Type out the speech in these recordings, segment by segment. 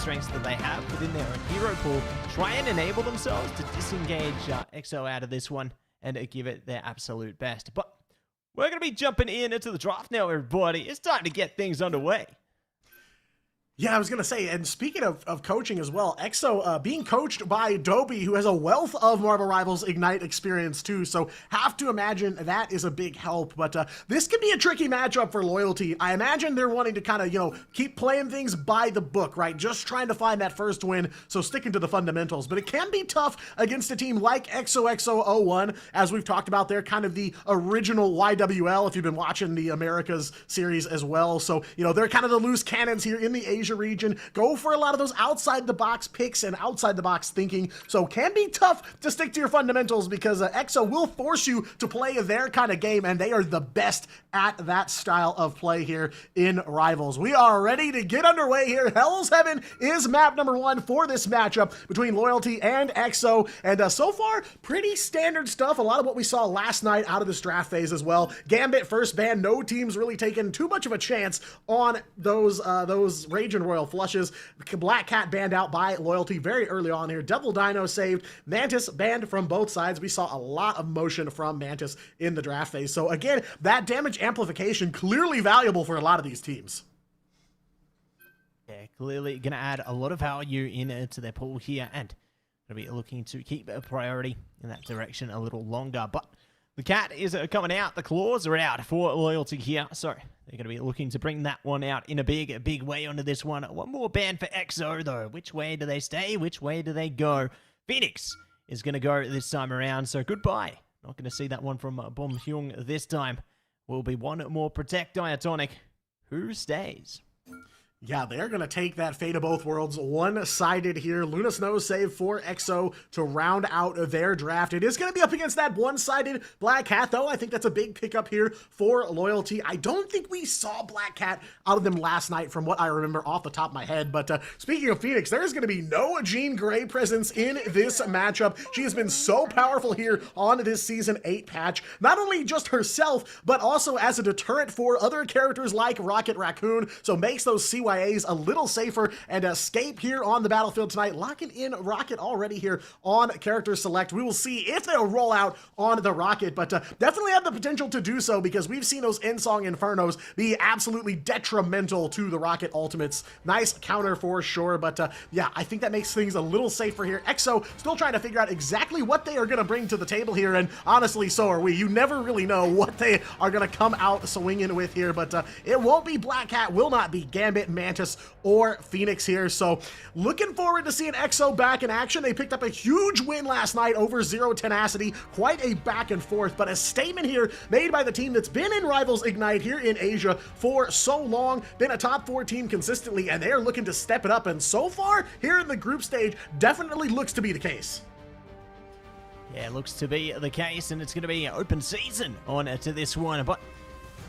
strengths that they have within their own hero pool, try and enable themselves to disengage EXO out of this one and give it their absolute best. But we're going to be jumping into the draft now, everybody. It's time to get things underway. Yeah, I was going to say, and speaking of coaching as well, EXO being coached by Dobie, who has a wealth of Marvel Rivals Ignite experience too, so have to imagine that is a big help. But this could be a tricky matchup for Loyalty. I imagine they're wanting to kind of, keep playing things by the book, right? Just trying to find that first win, so sticking to the fundamentals. But it can be tough against a team like XOXO01, as we've talked about. They're kind of the original YWL, if you've been watching the Americas series as well. So, they're kind of the loose cannons here in the Asia region, go for a lot of those outside the box picks and outside the box thinking, so can be tough to stick to your fundamentals because EXO will force you to play their kind of game, and they are the best at that style of play here in Rivals. We are ready to get underway here. Hell's Heaven is map number 1 for this matchup between Loyalty and EXO, and so far pretty standard stuff. A lot of what we saw last night out of this draft phase as well. Gambit first ban, no teams really taking too much of a chance on those Rage and Royal flushes. Black Cat banned out by Loyalty very early on here. Devil Dino saved. Mantis banned from both sides. We saw a lot of motion from Mantis in the draft phase. So again, that damage amplification clearly valuable for a lot of these teams. Yeah, clearly going to add a lot of value into their pool here, and going to be looking to keep a priority in that direction a little longer. But the cat is coming out. The claws are out for Loyalty here. So they're going to be looking to bring that one out in a big way onto this one. One more ban for EXO, though. Which way do they stay? Which way do they go? Phoenix is going to go this time around. So goodbye. Not going to see that one from Bom Hyung this time. Will be one more Protect Diatonic. Who stays? Yeah, they're going to take that Fate of Both Worlds one-sided here. Luna Snow save for EXO to round out their draft. It is going to be up against that one-sided Black Cat, though. I think that's a big pickup here for Loyalty. I don't think we saw Black Cat out of them last night from what I remember off the top of my head. But speaking of Phoenix, there is going to be no Jean Grey presence in this matchup. She has been so powerful here on this Season 8 patch. Not only just herself, but also as a deterrent for other characters like Rocket Raccoon. So makes those CYAs a little safer, and Escape here on the battlefield tonight, locking in Rocket already here on character select. We will see if they'll roll out on the Rocket, but definitely have the potential to do so because we've seen those N-Song Infernos be absolutely detrimental to the Rocket ultimates. Nice counter for sure, but yeah, I think that makes things a little safer here. EXO still trying to figure out exactly what they are going to bring to the table here, and honestly, so are we. You never really know what they are going to come out swinging with here, but it won't be Black Cat, will not be Gambit, Mantis, or Phoenix here. So looking forward to seeing EXO back in action. They picked up a huge win last night over Zero Tenacity. Quite a back and forth, but a statement here made by the team that's been in Rivals Ignite here in Asia for so long, been a top 4 team consistently, and they are looking to step it up. And so far here in the group stage, definitely looks to be the case. Yeah, it looks to be the case, and it's going to be an open season on to this one. But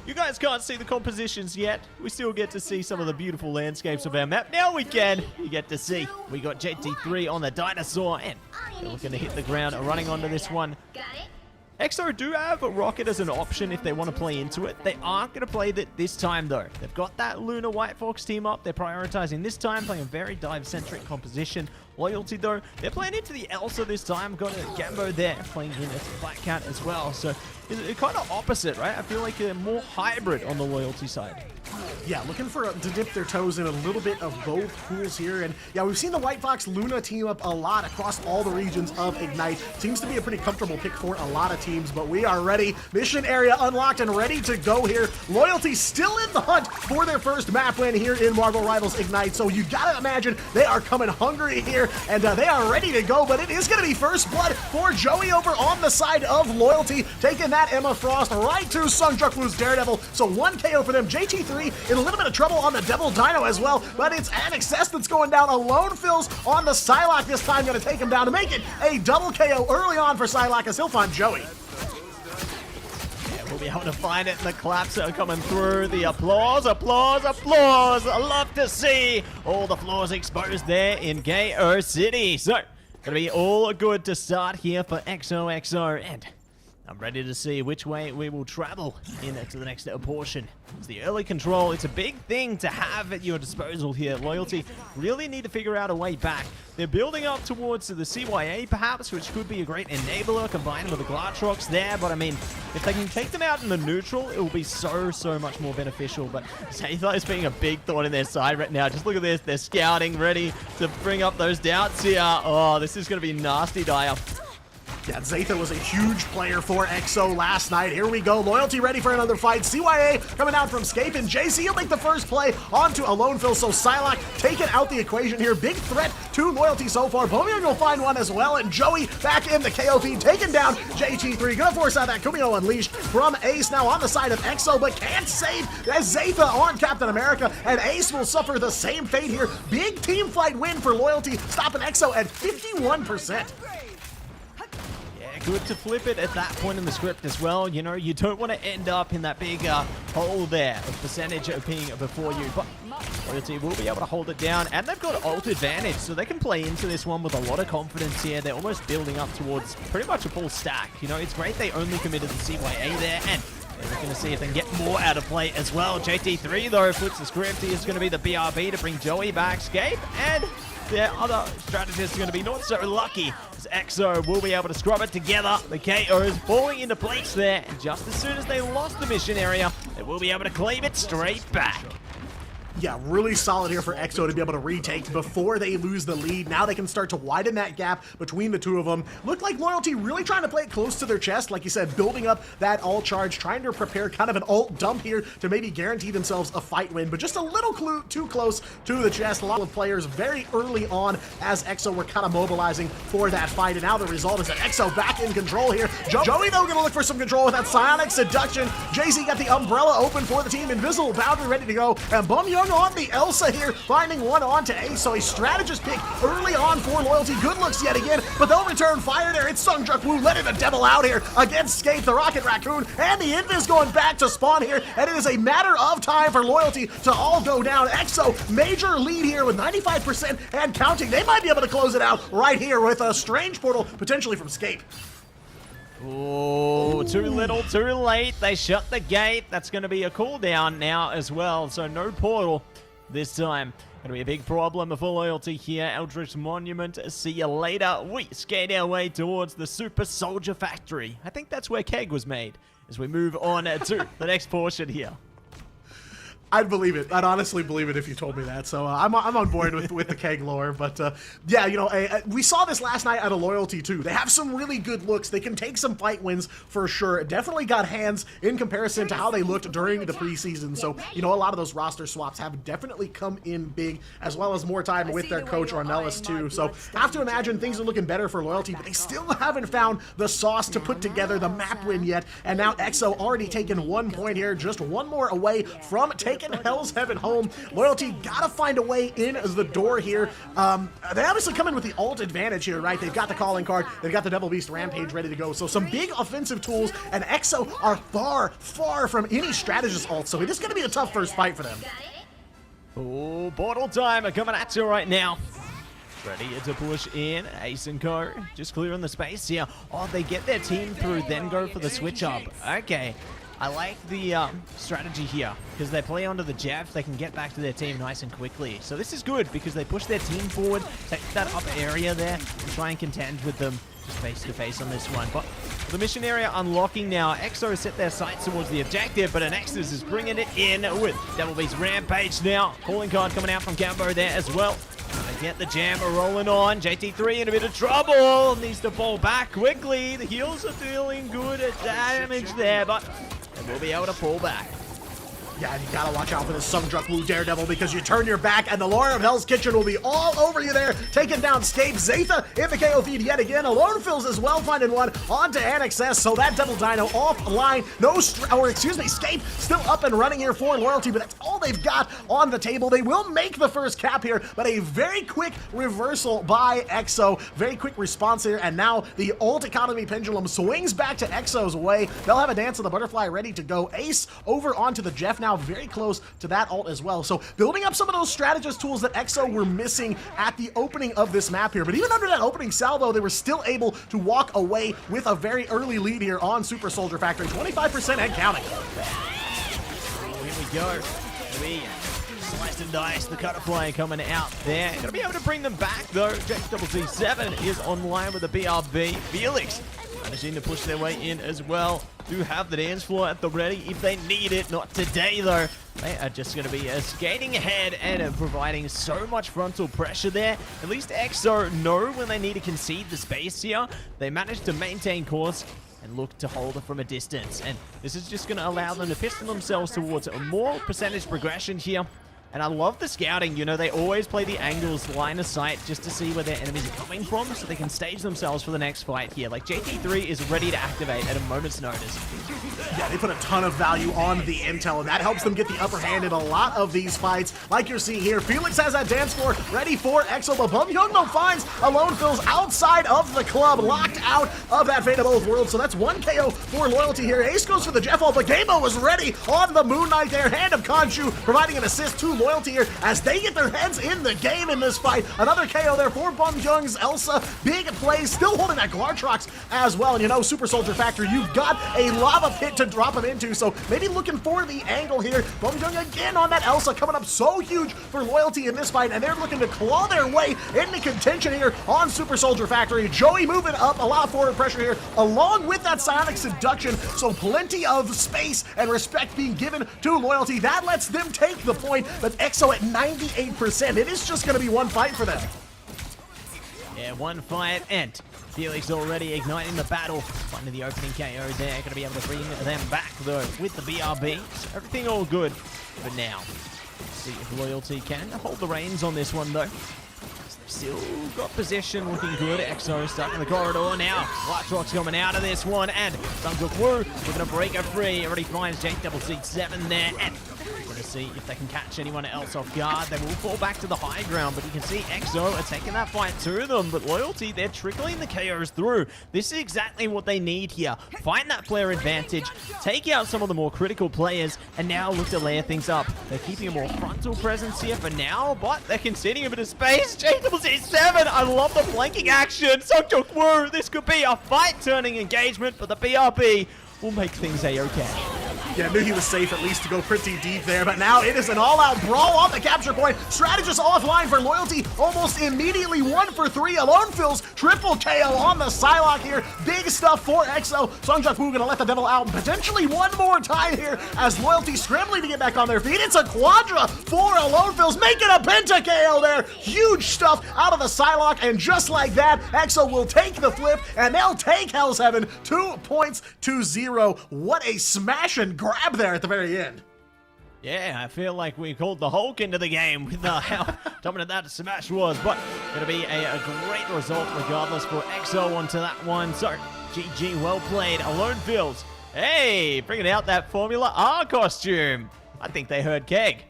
you guys can't see the compositions yet. We still get to see some of the beautiful landscapes of our map. Now we can. You get to see. We got JT3 on the dinosaur, and they're looking to hit the ground running onto this one. EXO do have a Rocket as an option if they want to play into it. They aren't going to play that this time, though. They've got that Luna White Fox team up. They're prioritizing this time, playing a very dive-centric composition. Loyalty, though, they're playing into the Elsa this time. Got a Gambo there, playing in as Black Cat as well. So it's kind of opposite, right? I feel like they're more hybrid on the Loyalty side. Yeah, looking to dip their toes in a little bit of both pools here. And yeah, we've seen the White Fox Luna team up a lot across all the regions of Ignite. Seems to be a pretty comfortable pick for a lot of teams, but we are ready. Mission area unlocked and ready to go here. Loyalty still in the hunt for their first map win here in Marvel Rivals Ignite. So you gotta imagine they are coming hungry here, and they are ready to go, but it is gonna be first blood for Joey over on the side of Loyalty, taking that Emma Frost right to Sungjuk Blue's Daredevil. So 1 KO for them. JT3 in a little bit of trouble on the Devil Dino as well, but it's Annexess that's going down. Alone Fills on the Psylocke this time, going to take him down to make it a double KO early on for Psylocke as he'll find Joey. Yeah, we'll be able to find it. The claps are coming through. The applause, applause, applause. I love to see all the flaws exposed there in KO City. So, gonna be all good to start here for XOXO, and I'm ready to see which way we will travel into the next portion. It's the early control. It's a big thing to have at your disposal here. Loyalty really need to figure out a way back. They're building up towards the CYA perhaps, which could be a great enabler combined with the Glartrox there. But I mean, if they can take them out in the neutral, it will be so much more beneficial. But Zaytha is being a big thorn in their side right now. Just look at this. They're scouting, ready to bring up those doubts here. Oh, this is going to be nasty, Dire. Yeah, Zaytha was a huge player for EXO last night. Here we go. Loyalty ready for another fight. CYA coming out from Scape, and JC will make the first play onto a lone fill. So Psylocke taking out the equation here. Big threat to Loyalty so far. Bomyung will find one as well, and Joey back in the KO feed, taking down JT3. Gonna force out that Kumio Unleashed from Ace now on the side of EXO, but can't save as Zaytha on Captain America, and Ace will suffer the same fate here. Big team fight win for Loyalty, stopping EXO at 51%. Good to flip it at that point in the script as well. You know, you don't want to end up in that big hole there of percentage of being before you. But Loyalty will be able to hold it down, and they've got ult advantage, so they can play into this one with a lot of confidence here. They're almost building up towards pretty much a full stack. You know, it's great they only committed the CYA there, and they're looking to see if they can get more out of play as well. JT3, though, flips the script. He is going to be the BRB to bring Joey back. Scape, and their other strategists are going to be not so lucky, as EXO will be able to scrub it together. The KO is falling into place there, and just as soon as they lost the mission area, they will be able to claim it straight back. Yeah, really solid here for EXO to be able to retake before they lose the lead. Now they can start to widen that gap between the two of them. Looked like Loyalty really trying to play it close to their chest, like you said, building up that ult charge, trying to prepare kind of an ult dump here to maybe guarantee themselves a fight win, but just a little too close to the chest. A lot of players very early on as EXO were kind of mobilizing for that fight, and now the result is that EXO back in control here. Joey, though, gonna look for some control with that Psionic Seduction. JC got the umbrella open for the team. Invisible Boundary ready to go, and Bomyung on the Elsa here, finding one onto Ace, so a strategist pick early on for Loyalty. Good looks yet again, but they'll return fire there. It's Sungjuk Woo letting the devil out here against Scape, the Rocket Raccoon, and the Invis going back to spawn here, and it is a matter of time for Loyalty to all go down. EXO, major lead here with 95% and counting. They might be able to close it out right here with a strange portal, potentially from Scape. Oh, too little, too late. They shut the gate. That's going to be a cooldown now as well, so no portal this time. Going to be a big problem for Loyalty here. Eldritch Monument, see you later. We skate our way towards the Super Soldier Factory. I think that's where Keg was made, as we move on to the next portion here. I'd believe it. I'd honestly believe it if you told me that. So I'm on board with the Keg lore. But yeah, you know, we saw this last night out of Loyalty too. They have some really good looks. They can take some fight wins for sure. Definitely got hands in comparison to how they looked during the preseason. So, you know, a lot of those roster swaps have definitely come in big, as well as more time with their coach Ornelas too. So have to imagine things are looking better for Loyalty, but they still haven't found the sauce to put together the map win yet. And now EXO already taken 1 point here, just one more away from taking Hell's Heaven home. Loyalty gotta find a way in the door here. They obviously come in with the ult advantage here, right? They've got the calling card, they've got the Devil Beast Rampage ready to go. So some big offensive tools, and EXO are far from any strategist ult. So it is gonna be a tough first fight for them. Oh, portal time coming at you right now. Ready to push in. Ace and Co. just clearing the space here. Oh, they get their team through, then go for the switch up. Okay. I like the strategy here, because they play onto the Jeff, they can get back to their team nice and quickly. So this is good, because they push their team forward, take that up area there, and try and contend with them just face to face on this one. But the mission area unlocking now. EXO set their sights towards the objective, but Nexus is bringing it in with Devil Beast Rampage now. Calling card coming out from Cambo there as well. They get the jam rolling on. JT3 in a bit of trouble. Needs to fall back quickly. The heals are dealing good damage there, but they will be able to pull back. Yeah, and you gotta watch out for this Sungjuk Woo Daredevil, because you turn your back and the Lord of Hell's Kitchen will be all over you there, taking down Scape. Zaytha in the KO feed yet again. Alone Fills as well, finding one onto Annexess, so that Devil Dino offline. Scape still up and running here for Loyalty, but that's all they've got on the table. They will make the first cap here, but a very quick reversal by EXO. Very quick response here, and now the ult economy pendulum swings back to EXO's way. They'll have a Dance of the Butterfly ready to go. Ace over onto the Jeff now. now very close to that ult as well. So building up some of those strategist tools that EXO were missing at the opening of this map here. But even under that opening salvo, they were still able to walk away with a very early lead here on Super Soldier Factory. 25% and counting. Here we go. Sliced and diced, the Cutterfly coming out there. Gonna be able to bring them back though. JC7 is online with the BRB. Felix managing to push their way in as well. Do have the dance floor at the ready if they need it. Not today though. They are just going to be skating ahead and providing so much frontal pressure there. At least EXO know when they need to concede the space here. They managed to maintain course and look to hold it from a distance. And this is just going to allow them to piston themselves towards a more percentage progression here. And I love the scouting, you know, they always play the angles line of sight just to see where their enemies are coming from so they can stage themselves for the next fight here. Like, JT3 is ready to activate at a moment's notice. Yeah, they put a ton of value on the intel, and that helps them get the upper hand in a lot of these fights. Like you're seeing here, Felix has that dance floor ready for EXO, but Bumyoung though finds Alone Phil's outside of the club, locked out of that Fate of Both Worlds, so that's one KO for Loyalty here. Ace goes for the Jeff ult, but Gameo was ready on the Moon Knight there. Hand of Khonshu providing an assist to Loyalty here as they get their heads in the game in this fight. Another KO there for Bumyoung's Elsa. Big plays, still holding that Glartrox as well. And you know, Super Soldier Factory, you've got a lava pit to drop him into, so maybe looking for the angle here. Bumyoung again on that Elsa, coming up so huge for Loyalty in this fight, and they're looking to claw their way into contention here on Super Soldier Factory. Joey moving up, a lot of forward pressure here, along with that Psionic Seduction, so plenty of space and respect being given to Loyalty. That lets them take the point, but EXO at 98%. It is just going to be one fight for them. Yeah, one fight, and Felix already igniting the battle. Finding the opening KO there. Going to be able to bring them back, though, with the BRB. So everything all good for now. See if Loyalty can hold the reins on this one, though. Still got possession, looking good. EXO stuck in the corridor now. Glartrox coming out of this one, and Sungjok Woo looking to break her free. Already finds JC7 there, and to see if they can catch anyone else off guard. They will fall back to the high ground, but you can see EXO are taking that fight to them. But Loyalty, they're trickling the KOs through. This is exactly what they need here. Find that player advantage, take out some of the more critical players, and now look to layer things up. They're keeping a more frontal presence here for now, but they're conceding a bit of space. JC7, I love the flanking action. Sungjok Woo, this could be a fight-turning engagement, but the BRB will make things a-okay. Yeah, knew he was safe at least to go pretty deep there, but now it is an all-out brawl on the capture point. Strategist offline for Loyalty, almost immediately 1 for 3. Alone Phil's triple KO on the Psylocke here. Big stuff for EXO. Sungjok Woo gonna let the devil out potentially one more time here as Loyalty scrambling to get back on their feet. It's a quadra for Alone Phil's, making a penta KO there. Huge stuff out of the Psylocke, and just like that, EXO will take the flip, and they'll take Hell's Heaven 2 points to 0. What a smash and grab there at the very end. Yeah, I feel like we called the Hulk into the game with how dominant that smash was, but going to be a great result regardless for EXO onto that one. So, GG, well played. Alone Phil's, hey, bringing out that Formula R costume. I think they heard Keg.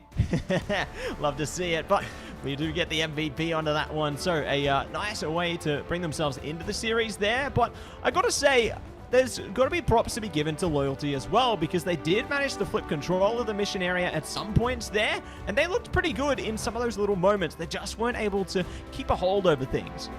Love to see it, but we do get the MVP onto that one. So, a nice way to bring themselves into the series there, but I got to say, there's got to be props to be given to Loyalty as well, because they did manage to flip control of the mission area at some points there, and they looked pretty good in some of those little moments. They just weren't able to keep a hold over things.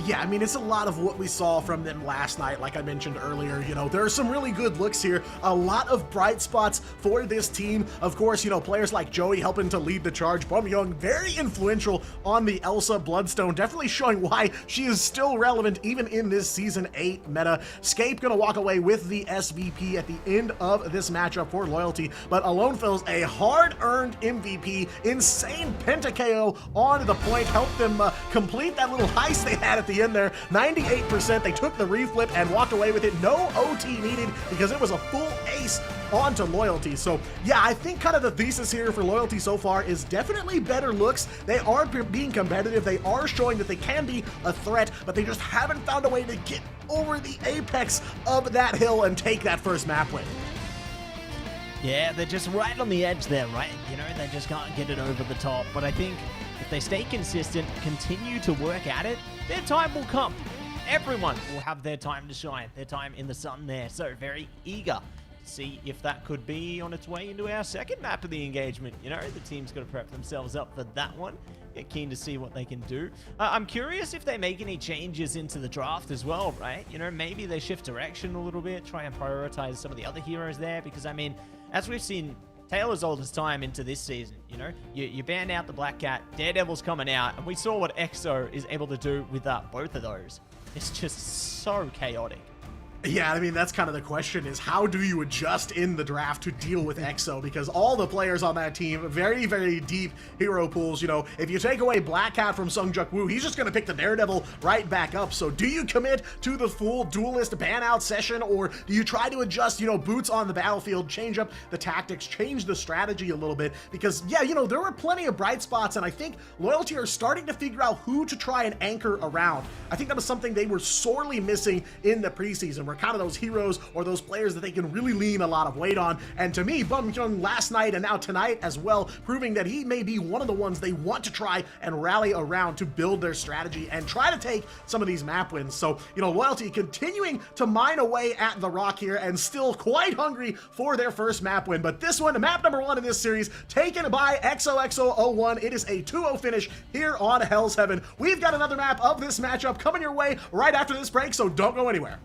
Yeah, I mean, it's a lot of what we saw from them last night, like I mentioned earlier. You know, there are some really good looks here, a lot of bright spots for this team. Of course, you know, players like Joey helping to lead the charge. Bumyoung, very influential on the Elsa Bloodstone, definitely showing why she is still relevant even in this Season 8 meta. Scape gonna walk away with the SVP at the end of this matchup for Loyalty, but Alone Phil's a hard-earned MVP, insane penta KO on the point, helped them complete that little heist they had at the end there. 98%, they took the reflip and walked away with it. No OT needed because it was a full ace onto Loyalty. So yeah, I think kind of the thesis here for Loyalty so far is definitely better looks. They are being competitive. They are showing that they can be a threat, but they just haven't found a way to get over the apex of that hill and take that first map win. Yeah, they're just right on the edge there, right? You know, they just can't get it over the top. But I think if they stay consistent, continue to work at it, their time will come. Everyone will have their time to shine, their time in the sun there. So very eager to see if that could be on its way into our second map of the engagement. You know, the team's got to prep themselves up for that one. Get keen to see what they can do. I'm curious if they make any changes into the draft as well, right? You know, maybe they shift direction a little bit, try and prioritize some of the other heroes there, because I mean, as we've seen Taylor's oldest time into this season, you know, you banned out the Black Cat, Daredevil's coming out, and we saw what EXO is able to do with both of those. It's just so chaotic. Yeah, I mean, that's kind of the question, is how do you adjust in the draft to deal with EXO? Because all the players on that team, very, very deep hero pools. You know, if you take away Black Cat from Sungjuk Woo, he's just going to pick the Daredevil right back up. So do you commit to the full duelist ban out session, or do you try to adjust, you know, boots on the battlefield, change up the tactics, change the strategy a little bit? Because, yeah, you know, there were plenty of bright spots, and I think Loyalty are starting to figure out who to try and anchor around. I think that was something they were sorely missing in the preseason. We're kind of those heroes or those players that they can really lean a lot of weight on. And to me, Bum Kyung last night and now tonight as well, proving that he may be one of the ones they want to try and rally around to build their strategy and try to take some of these map wins. So, you know, Loyalty continuing to mine away at the rock here and still quite hungry for their first map win. But this one, map number 1 in this series, taken by XOXO01. It is a 2-0 finish here on Hell's Heaven. We've got another map of this matchup coming your way right after this break, so don't go anywhere.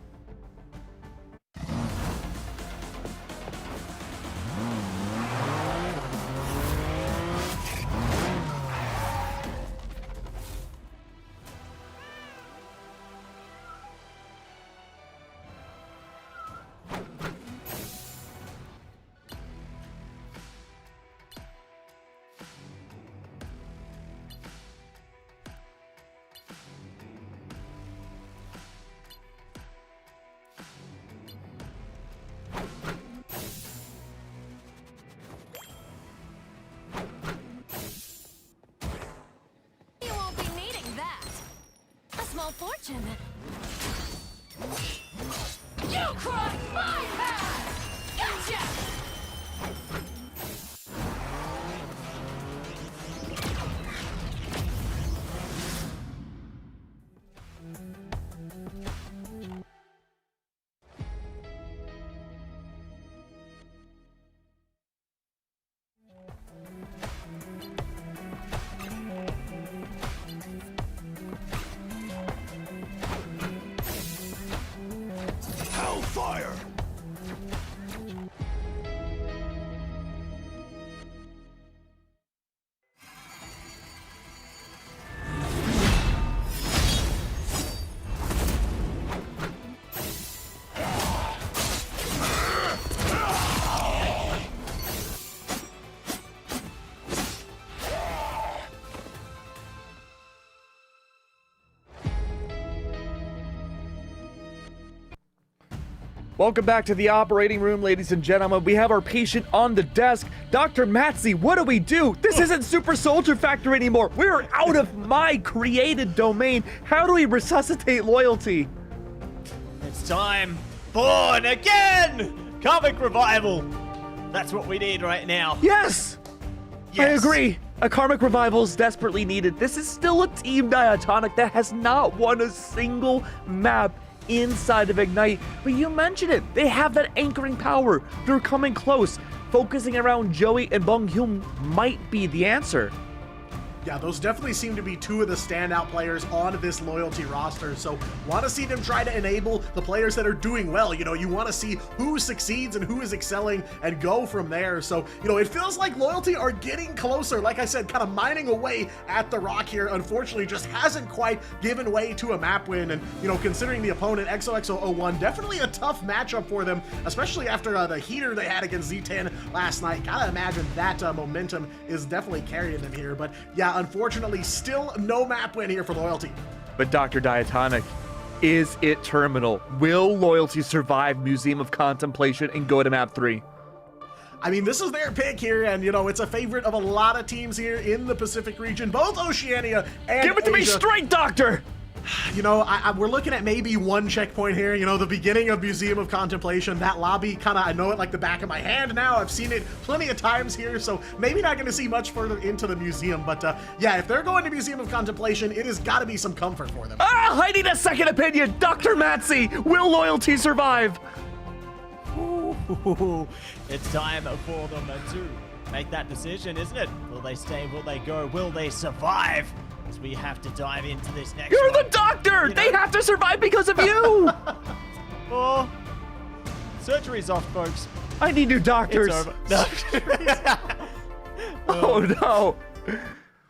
Fortune. You crossed my path! Gotcha! Hellfire! Welcome back to the operating room, ladies and gentlemen. We have our patient on the desk. Dr. Matzi, what do we do? This isn't Super Soldier Factor anymore. We're out of my created domain. How do we resuscitate Loyalty? It's time. Born again! Comic revival. That's what we need right now. Yes! I agree. A karmic revival is desperately needed. This is still a team Diatonic that has not won a single map inside of Ignite, but you mentioned it. They have that anchoring power. They're coming close. Focusing around Joey and Bong Hyun might be the answer. Yeah, those definitely seem to be two of the standout players on this Loyalty roster. So want to see them try to enable the players that are doing well. You know, you want to see who succeeds and who is excelling and go from there. So, you know, it feels like Loyalty are getting closer. Like I said, kind of mining away at the rock here. Unfortunately, just hasn't quite given way to a map win. And, you know, considering the opponent, XOXO01, definitely a tough matchup for them, especially after the heater they had against Z10 last night. Gotta imagine that momentum is definitely carrying them here. But yeah, unfortunately, still no map win here for Loyalty. But Dr. Diatonic, is it terminal? Will Loyalty survive Museum of Contemplation and go to map 3? I mean, this is their pick here, and, you know, it's a favorite of a lot of teams here in the Pacific region, both Oceania and Give it to me Asia. straight, Doctor! You know, we're looking at maybe one checkpoint here. You know, the beginning of Museum of Contemplation. That lobby, kind of, I know it like the back of my hand now. I've seen it plenty of times here, so maybe not going to see much further into the museum. But yeah, if they're going to Museum of Contemplation, it has got to be some comfort for them. Ah, I need a second opinion. Dr. Matzi, will Loyalty survive? Ooh, Ooh, it's time for them to make that decision, isn't it? Will they stay? Will they go? Will they survive? As we have to dive into this next You're one. the doctor! You They know- have to survive because of you! Oh, surgery's off, folks. I need new doctors. It's over. No. Oh no.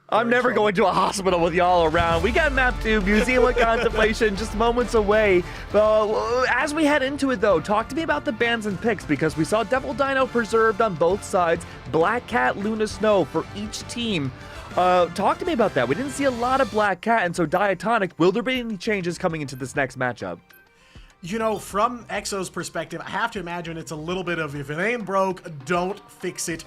I'm never going to a hospital with y'all around. We got map 2, Museum of Contemplation, just moments away. As we head into it though, talk to me about the bans and picks, because we saw Devil Dino preserved on both sides, Black Cat, Luna Snow for each team. Talk to me about that. We didn't see a lot of Black Cat, and so Diatonic, will there be any changes coming into this next matchup? You know, from EXO's perspective, I have to imagine it's a little bit of if it ain't broke, don't fix it.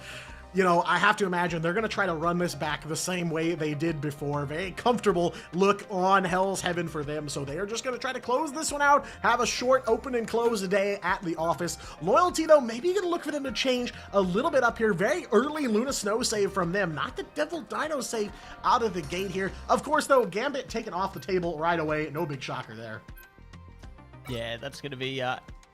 You know, I have to imagine they're going to try to run this back the same way they did before. Very comfortable look on Hell's Heaven for them. So they are just going to try to close this one out, have a short open and close a day at the office. Loyalty, though, maybe you're going to look for them to change a little bit up here. Very early Luna Snow save from them. Not the Devil Dino save out of the gate here. Of course, though, Gambit taken off the table right away. No big shocker there. Yeah, that's going to be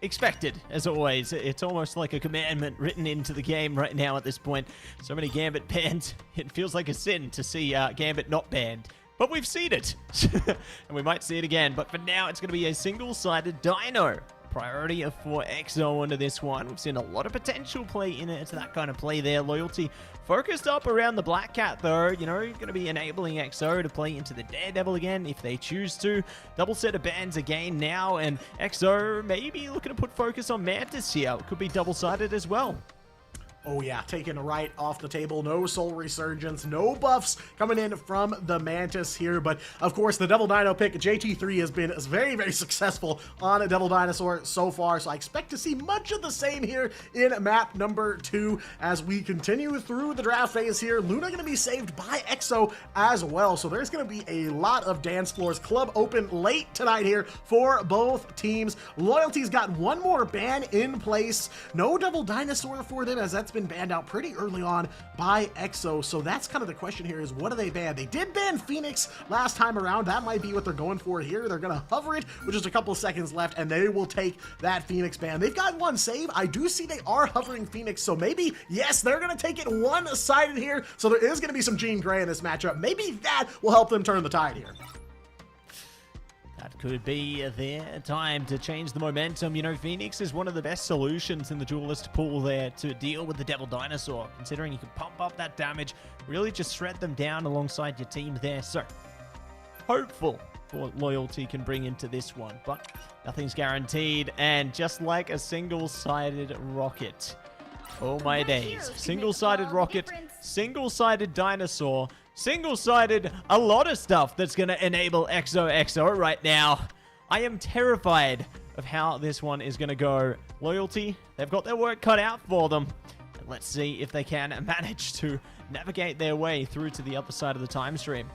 expected, as always. It's almost like a commandment written into the game right now at this point. So many Gambit bans. It feels like a sin to see Gambit not banned. But we've seen it. And we might see it again. But for now, it's going to be a single-sided Dino. Priority for EXO into this one. We've seen a lot of potential play into that kind of play there. Loyalty focused up around the Black Cat, though. You know, going to be enabling EXO to play into the Daredevil again if they choose to. Double set of bans again now, and EXO maybe looking to put focus on Mantis here. It could be double-sided as well. Oh yeah, taken right off the table. No Soul Resurgence, no buffs coming in from the Mantis here. But of course, the Devil Dino pick, JT3, has been very, very successful on a Devil Dinosaur so far. So I expect to see much of the same here in map number 2 as we continue through the draft phase here. Luna going to be saved by EXO as well. So there's going to be a lot of dance floors. Club open late tonight here for both teams. Loyalty's got one more ban in place. No Devil Dinosaur for them, as that's been banned out pretty early on by EXO. So that's kind of the question here, is what do they ban? They did ban Phoenix last time around. That might be what they're going for here. They're going to hover it with just a couple of seconds left, and they will take that Phoenix ban. They've got one save. I do see they are hovering Phoenix, so maybe, yes, they're going to take it one-sided here. So there is going to be some Jean Grey in this matchup. Maybe that will help them turn the tide here. That could be their time to change the momentum. You know, Phoenix is one of the best solutions in the duelist pool there to deal with the Devil Dinosaur, considering you can pump up that damage, really just shred them down alongside your team there. So, hopeful for what Loyalty can bring into this one, but nothing's guaranteed. And just like a single-sided rocket, oh my days, single-sided rocket, single-sided dinosaur, single-sided, a lot of stuff that's going to enable EXO right now. I am terrified of how this one is going to go. Loyalty, they've got their work cut out for them. And let's see if they can manage to navigate their way through to the other side of the time stream.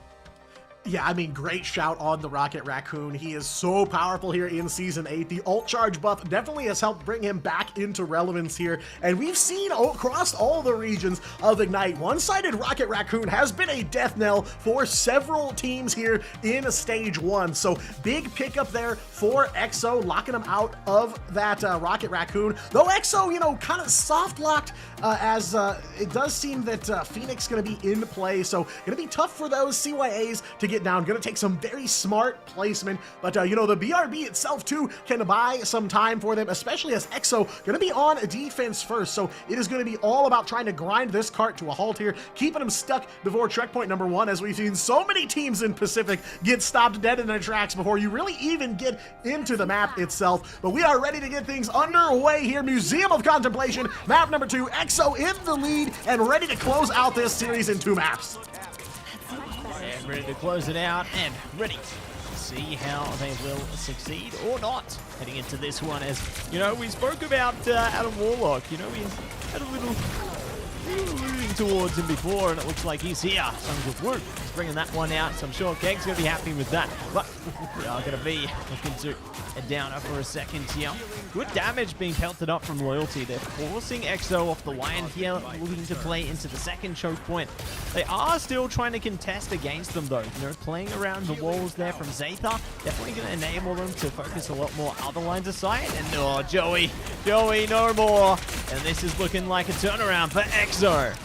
Yeah, I mean, great shout on the Rocket Raccoon. He is so powerful here in Season 8. The ult charge buff definitely has helped bring him back into relevance here. And we've seen across all the regions of Ignite, one-sided Rocket Raccoon has been a death knell for several teams here in Stage 1. So big pickup there for EXO, locking him out of that Rocket Raccoon. Though EXO, you know, kind of soft-locked as it does seem that Phoenix going to be in play. So going to be tough for those CYAs to get down. Going to take some very smart placement, but you know, the BRB itself too can buy some time for them, especially as EXO going to be on defense first. So it is going to be all about trying to grind this cart to a halt here, keeping them stuck before checkpoint number 1, as we've seen so many teams in Pacific get stopped dead in their tracks before you really even get into the map itself. But we are ready to get things underway here. Museum of Contemplation, map number 2, EXO in the lead and ready to close out this series in 2 maps. And ready to close it out and ready to see how they will succeed or not heading into this one. As you know, we spoke about Adam Warlock. You know, we had a little moving towards him before, and it looks like he's here. Sungwook Woo is bringing that one out, so I'm sure Keg's going to be happy with that. But we are going to be looking to head down for a second here. Good damage being pelted up from Loyalty. They're forcing EXO off the line here, looking to play into the second choke point. They are still trying to contest against them, though. You know, playing around the walls there from Zeta, definitely going to enable them to focus a lot more other lines of sight. And oh, Joey, no more. And this is looking like a turnaround for EXO.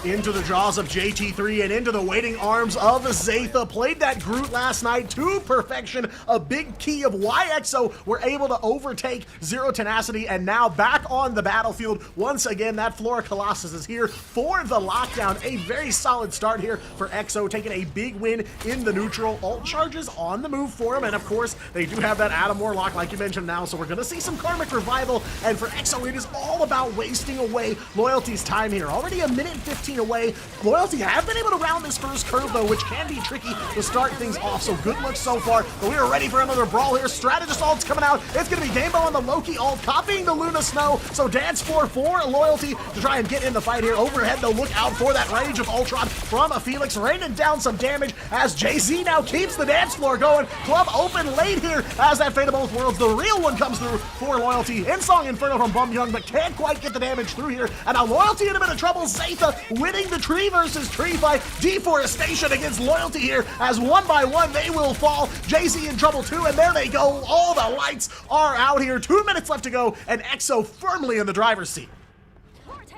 Into the jaws of JT3 and into the waiting arms of Zatha. Played that Groot last night to perfection. A big key of why EXO were able to overtake Zero Tenacity, and now back on the battlefield. Once again, that Flora Colossus is here for the lockdown. A very solid start here for EXO, taking a big win in the neutral. Ult charges on the move for him, and of course, they do have that Adam Warlock, like you mentioned now, so we're going to see some Karmic Revival, and for EXO, it is all about wasting away Loyalty's time here. Already a minute 15 away. Loyalty have been able to round this first curve, though, which can be tricky to start things off, so good luck so far, but we are ready for another brawl here. Strategist ult's coming out. It's going to be Gamebo on the Loki ult, copying the Luna Snow, so dance floor for Loyalty to try and get in the fight here. Overhead, though, look out for that Rage of Ultron from a Felix, raining down some damage as Jay-Z now keeps the dance floor going. Club open late here as that Fate of Both Worlds, the real one, comes through for Loyalty. In-song Inferno from Bum Young, but can't quite get the damage through here, and now Loyalty in a bit of trouble. Zatha winning the tree versus tree fight. Deforestation against Loyalty here, as one by one they will fall. Jay-Z in trouble too, and there they go. All the lights are out here. 2 minutes left to go, and EXO firmly in the driver's seat.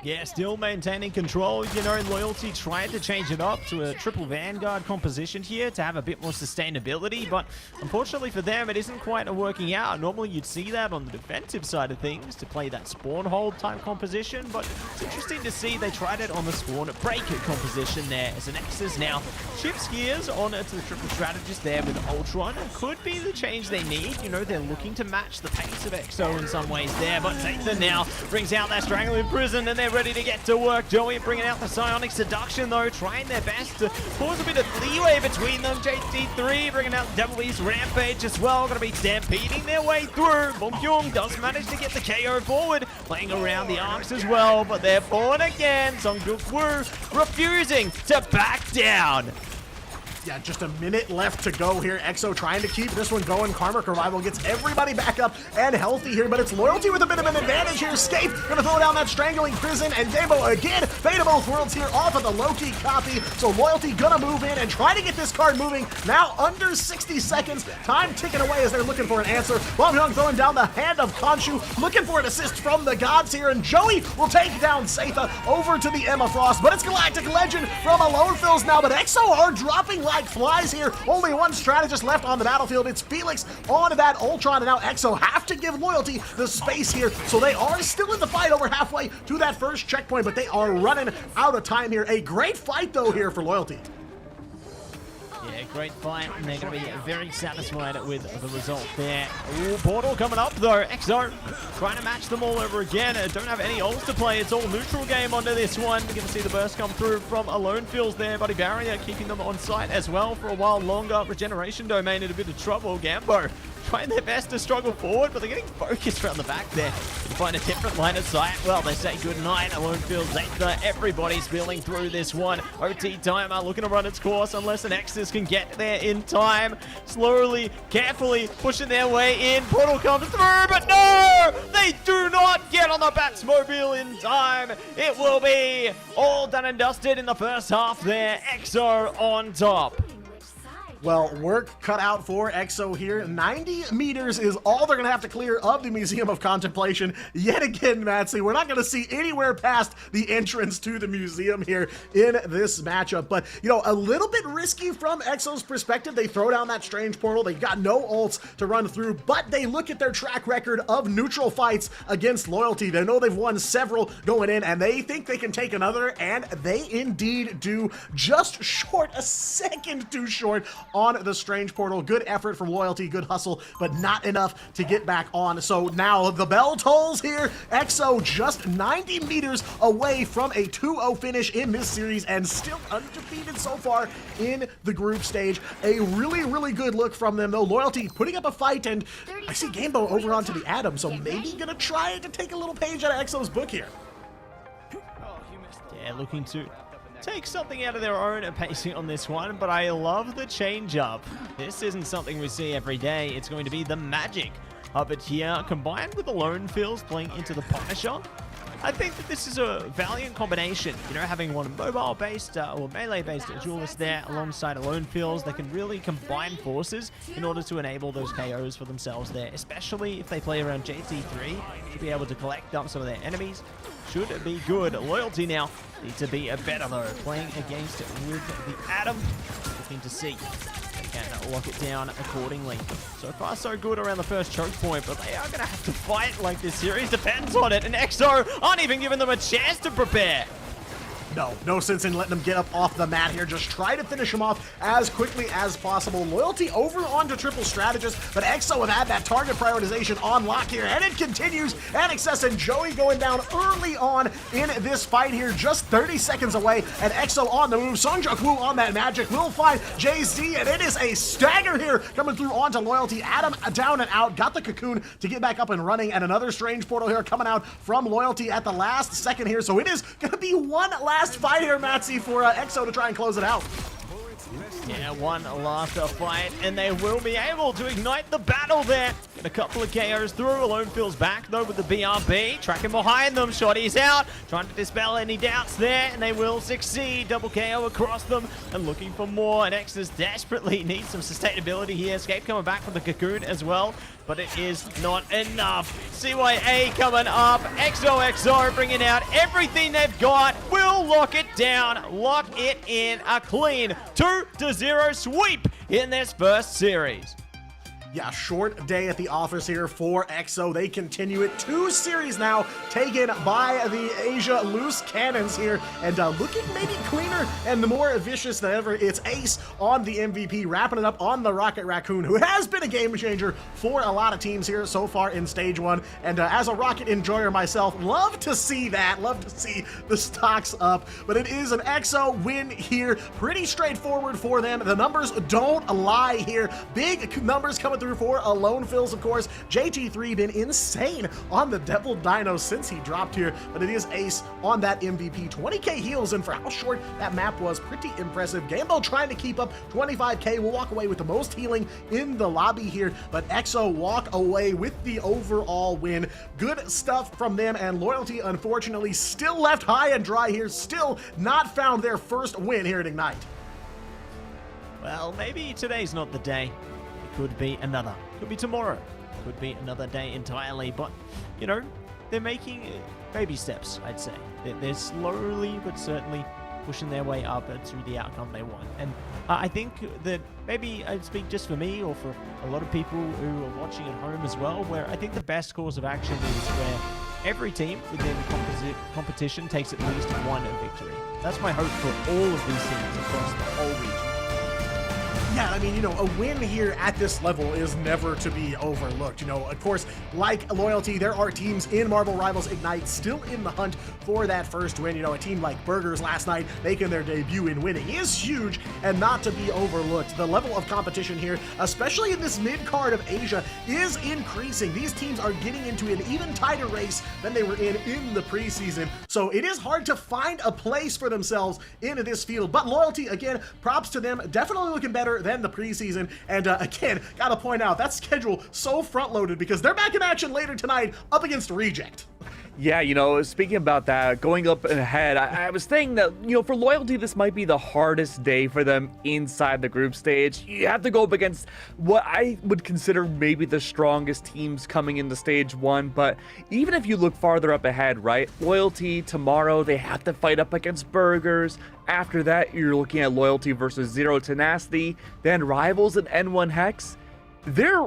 Yeah, still maintaining control. You know, Loyalty tried to change it up to a triple Vanguard composition here to have a bit more sustainability, but unfortunately for them, it isn't quite working out. Normally, you'd see that on the defensive side of things to play that spawn hold type composition, but it's interesting to see they tried it on the spawn breaker composition there as an Nexus now shifts gears on to the triple strategist there with Ultron. It could be the change they need. You know, they're looking to match the pace of EXO in some ways there, but Zathan now brings out that Strangling Prison, and they're ready to get to work. Joey bringing out the Psionic Seduction, though, trying their best to cause a bit of leeway between them. JT3 bringing out Devil East Rampage as well, going to be stampeding their way through. Bongkyung does manage to get the KO forward, playing around the arcs as well, but they're born again. Sungwook Woo refusing to back down. Yeah, just a minute left to go here. EXO trying to keep this one going. Karmic Revival gets everybody back up and healthy here, but it's Loyalty with a bit of an advantage here. Escape, gonna throw down that Strangling Prison, and Gamebo again. Fate of Both Worlds here off of the Loki copy, so Loyalty gonna move in and try to get this card moving. Now under 60 seconds, time ticking away as they're looking for an answer. Bum Young throwing down the hand of Khonshu, looking for an assist from the gods here, and Joey will take down Zatha over to the Emma Frost, but it's Galactic Legend from Alone Fills now, but EXO are dropping like flies here. Only one strategist left on the battlefield. It's Felix on that Ultron, and now EXO have to give Loyalty the space here, so they are still in the fight over halfway to that first checkpoint, but they are running out of time here. A great fight, though, here for Loyalty. Yeah, great fight, and they're going to be very satisfied with the result there. Ooh, Portal coming up, though. EXO trying to match them all over again. Don't have any ults to play. It's all neutral game onto this one. We're going to see the burst come through from Alone Fills there. Buddy Barrier keeping them on site as well for a while longer. Regeneration Domain in a bit of trouble. Gambo trying their best to struggle forward, but they're getting focused around the back there. To find a different line of sight. Well, they say goodnight. Alone Fills, Zatha, everybody's spilling through this one. OT timer looking to run its course unless an Nexus can get there in time. Slowly, carefully pushing their way in. Portal comes through, but no! They do not get on the Batsmobile in time. It will be all done and dusted in the first half there. EXO on top. Well, work cut out for EXO here. 90 meters is all they're going to have to clear of the Museum of Contemplation. Yet again, Matsy, we're not going to see anywhere past the entrance to the museum here in this matchup. But, you know, a little bit risky from EXO's perspective. They throw down that strange portal. They've got no ults to run through, but they look at their track record of neutral fights against Loyalty. They know they've won several going in, and they think they can take another, and they indeed do. Just short, a second too short on the strange portal. Good effort from Loyalty, good hustle, but not enough to get back on. So now the bell tolls here. EXO just 90 meters away from a 2-0 finish in this series and still undefeated so far in the group stage. A really, really good look from them, though. Loyalty putting up a fight, and I see Gamebo over onto the Atom, so maybe gonna try to take a little page out of EXO's book here. Yeah, looking to take something out of their own pacing on this one, but I love the change-up. This isn't something we see every day. It's going to be the magic of it here, combined with the Lone Fills playing into the Punisher. I think that this is a valiant combination, you know, having one mobile-based or melee-based duelist there alongside a Lone Fills that can really combine forces in order to enable those KOs for themselves there, especially if they play around JT3 to be able to collect up some of their enemies. Should be good. Loyalty now need to be better though, playing against it with the Atom. Looking to see can lock it down accordingly. So far, so good around the first choke point, but they are going to have to fight like this series depends on it, and EXO aren't even giving them a chance to prepare. No sense in letting them get up off the mat here. Just try to finish him off as quickly as possible. Loyalty over onto triple strategist, but EXO have had that target prioritization on lock here, and it continues. Annexus and Joey going down early on in this fight here, just 30 seconds away, and EXO on the move. Sungjuk-woo on that magic will find Jay-Z, and it is a stagger here coming through onto Loyalty. Adam down and out, got the cocoon to get back up and running, and another strange portal here coming out from Loyalty at the last second here. So it is going to be one last fight here, Matsy, for EXO to try and close it out. Yeah, one last fight, and they will be able to ignite the battle there. Get a couple of KOs through. Lone Fills back, though, with the BRB. Tracking behind them. Shotty's out. Trying to dispel any doubts there, and they will succeed. Double KO across them, and looking for more. And Exodus desperately needs some sustainability here. Escape coming back from the cocoon as well, but it is not enough. CYA coming up. XOXO bringing out everything they've got. Will lock it down. Lock it in. A clean 2-0 sweep in this first series. Yeah, short day at the office here for EXO. They continue it. 2 series now taken by the Asia Loose Cannons here, and looking maybe cleaner and more vicious than ever. It's Ace on the MVP, wrapping it up on the Rocket Raccoon, who has been a game changer for a lot of teams here so far in stage 1. And as a Rocket enjoyer myself, love to see that. Love to see the stocks up. But it is an EXO win here. Pretty straightforward for them. The numbers don't lie here. Big numbers coming through for a Lone Fills, of course. JT3 been insane on the Devil Dino since he dropped here, but it is Ace on that MVP. 20k heals, and for how short that map was, pretty impressive. Gambo trying to keep up 25k. Will walk away with the most healing in the lobby here, but EXO walk away with the overall win. Good stuff from them, and Loyalty, unfortunately, still left high and dry here. Still not found their first win here at Ignite. Well, maybe today's not the day. Could be another. Could be tomorrow. Could be another day entirely. But, you know, they're making baby steps, I'd say. They're slowly but certainly pushing their way up to the outcome they want. And I think that maybe I'd speak just for me or for a lot of people who are watching at home as well, where I think the best course of action is where every team within competition takes at least one victory. That's my hope for all of these teams across the whole region. Yeah, I mean, you know, a win here at this level is never to be overlooked. You know, of course, like Loyalty, there are teams in Marvel Rivals Ignite still in the hunt for that first win. You know, a team like Burgers last night making their debut in winning is huge and not to be overlooked. The level of competition here, especially in this mid-card of Asia, is increasing. These teams are getting into an even tighter race than they were in the preseason. So it is hard to find a place for themselves in this field. But Loyalty, again, props to them. Definitely looking better than the preseason. And again, gotta point out, that schedule so front-loaded because they're back in action later tonight up against Reject. Yeah, you know, speaking about that, going up ahead, I was saying that, you know, for Loyalty, this might be the hardest day for them inside the group stage. You have to go up against what I would consider maybe the strongest teams coming into stage 1, but even if you look farther up ahead, right, Loyalty tomorrow, they have to fight up against Burgers. After that, you're looking at Loyalty versus Zero Tenacity, then Rivals and N1 Hex. They're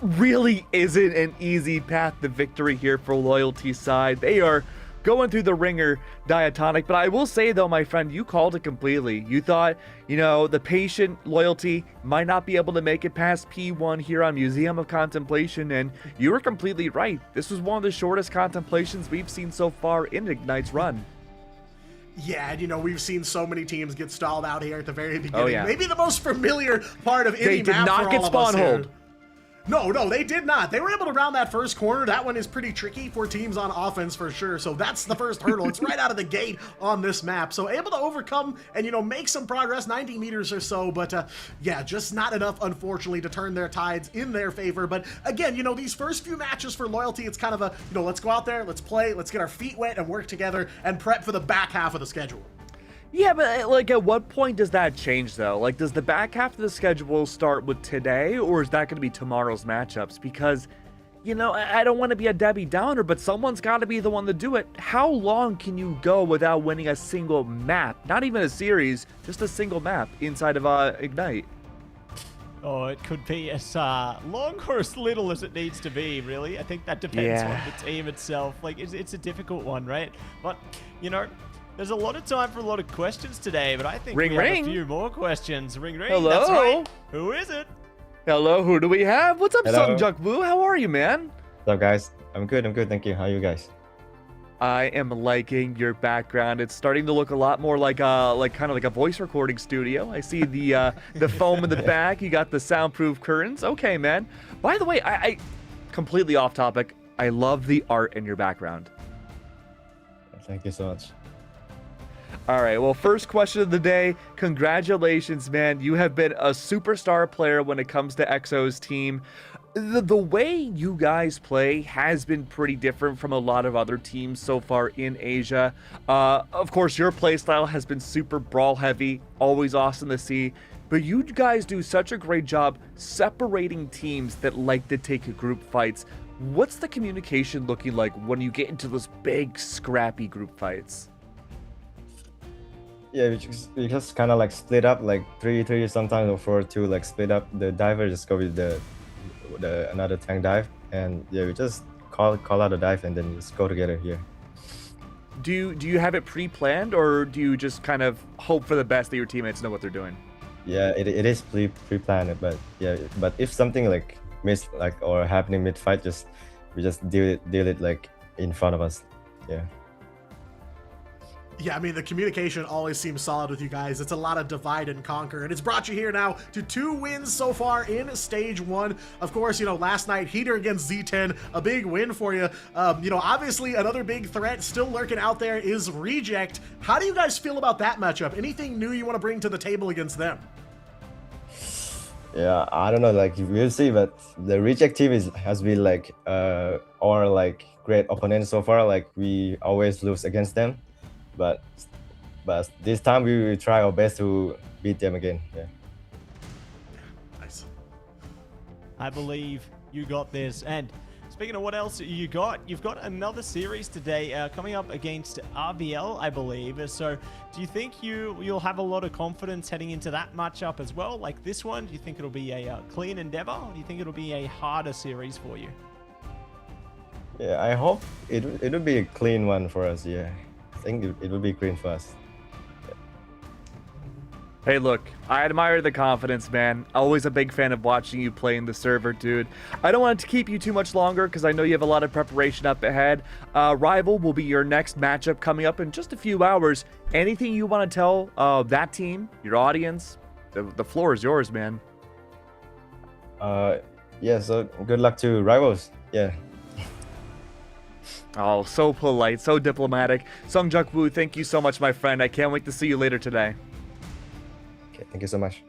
really isn't an easy path to victory here for Loyalty's side. They are going through the ringer, Diatonic, but I will say though, my friend, you called it completely. You thought, you know, the patient Loyalty might not be able to make it past P1 here on Museum of Contemplation, and you were completely right. This was one of the shortest contemplations we've seen so far in Ignite's run. Yeah, and you know, we've seen so many teams get stalled out here at the very beginning. Oh, yeah. Maybe the most familiar part of any They did map not for get all of us spawn here. hold. No, they did not. They were able to round that first corner. That one is pretty tricky for teams on offense for sure. So that's the first hurdle. It's right out of the gate on this map. So able to overcome and, you know, make some progress, 90 meters or so. But yeah, just not enough, unfortunately, to turn their tides in their favor. But again, you know, these first few matches for Loyalty, it's kind of a, you know, let's go out there, let's play, let's get our feet wet and work together and prep for the back half of the schedule. Yeah, but like at what point does that change though? Like does the back half of the schedule start with today, or is that going to be tomorrow's matchups? Because, you know, I don't want to be a Debbie Downer, but someone's got to be the one to do it. How long can you go without winning a single map? Not even a series, just a single map inside of Ignite. Oh, it could be as long or as little as it needs to be, really. I think that depends on the team itself. Like, it's a difficult one, right? But, you know, there's a lot of time for a lot of questions today, but I think we have a few more questions. Ring, ring. Hello. That's right. Who is it? Hello, who do we have? What's up, Hello. Sungjuk Wu? How are you, man? What's up, guys? I'm good, thank you. How are you guys? I am liking your background. It's starting to look a lot more like kind of like a voice recording studio. I see the foam in the back. You got the soundproof curtains. Okay, man. By the way, I completely off topic. I love the art in your background. Thank you so much. All right, well, first question of the day. Congratulations, man. You have been a superstar player when it comes to EXO's team. The way you guys play has been pretty different from a lot of other teams so far in Asia. Of course, your playstyle has been super brawl heavy, always awesome to see. But you guys do such a great job separating teams that like to take group fights. What's the communication looking like when you get into those big, scrappy group fights? Yeah, we just kind of like split up, like 3-3 sometimes, or 4-2, like split up. The diver just go with the another tank dive, and yeah, we just call out a dive and then just go together here. Do you have it pre-planned, or do you just kind of hope for the best that your teammates know what they're doing? Yeah, it is pre-planned, but yeah, but if something like miss like or happening mid-fight, we just deal it like in front of us. Yeah. Yeah, I mean, the communication always seems solid with you guys. It's a lot of divide and conquer, and it's brought you here now to 2 wins so far in Stage 1. Of course, you know, last night, Heater against Z10, a big win for you. You know, obviously, another big threat still lurking out there is Reject. How do you guys feel about that matchup? Anything new you want to bring to the table against them? Yeah, I don't know, like we'll see, but the Reject team has been like our like great opponent so far. Like we always lose against them. But this time we will try our best to beat them again. Yeah. Nice. I believe you got this. And speaking of what else you got, you've got another series today coming up against RBL, I believe. So do you think you'll have a lot of confidence heading into that matchup as well? Like this one, do you think it'll be a clean endeavor, or do you think it'll be a harder series for you? Yeah, I hope it'll be a clean one for us. Yeah. I think it will be green for us. Yeah. Hey, look, I admire the confidence, man. Always a big fan of watching you play in the server, dude. I don't want to keep you too much longer because I know you have a lot of preparation up ahead. Rival will be your next matchup coming up in just a few hours. Anything you want to tell that team, your audience? The floor is yours, man. Yeah, so good luck to Rivals. Yeah. Oh, so polite, so diplomatic. Sungjuk Wu, thank you so much, my friend. I can't wait to see you later today. Okay, thank you so much.